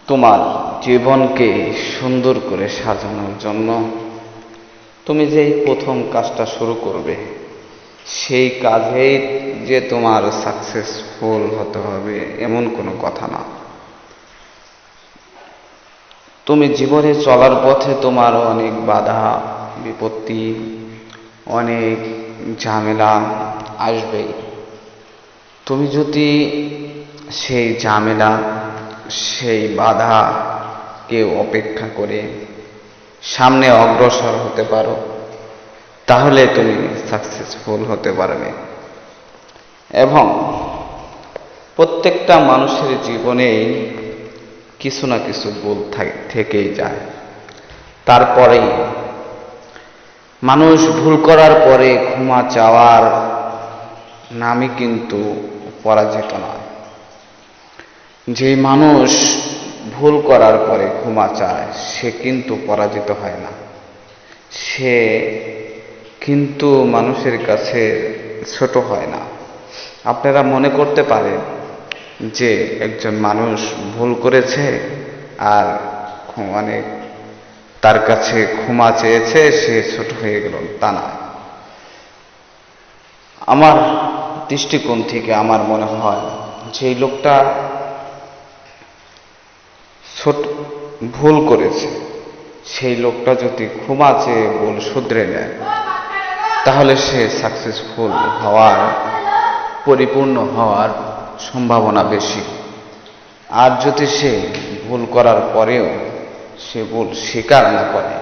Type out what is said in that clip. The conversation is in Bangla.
তোমার জীবনকে সুন্দর করে সাজানোর জন্য তুমি যেই প্রথম কাজটা শুরু করবে, সেই কাজেই যে তোমার সাকসেসফুল হতে হবে এমন কোনো কথা না। তুমি জীবনে চলার পথে তোমার অনেক বাধা বিপত্তি, অনেক ঝামেলা আসবেই। তুমি যদি সেই ঝামেলা, সেই বাধাকে অপেক্ষা করে সামনে অগ্রসর হতে পারো, তাহলে তুমি সাকসেসফুল হতে পারবে। এবং প্রত্যেকটা মানুষের জীবনেই কিছু না কিছু ভুল থেকেই যায়। তারপরেই মানুষ ভুল করার পরে ক্ষমা চাওয়ার নামই কিন্তু পরাজিত নয়। যে মানুষ ভুল করার পরে ক্ষমা চায় সে কিন্তু পরাজিত হয় না, সে কিন্তু মানুষের কাছে ছোট হয় না। আপনারা মনে করতে পারেন যে একজন মানুষ ভুল করেছে আর অনেক তার কাছে ক্ষমা চেয়েছে, সে ছোট হয়ে গেল, তা না। আমার দৃষ্টিকোণ থেকে আমার মনে হয় যে লোকটা ছোট ভুল করেছে, সেই লোকটা যদি ক্ষমা চেয়ে ভুল শুধরে নেয়, তাহলে সে সাকসেসফুল হওয়ার, পরিপূর্ণ হওয়ার সম্ভাবনা বেশি। আর যদি সে ভুল করার পরেও সে ভুল স্বীকার না করে,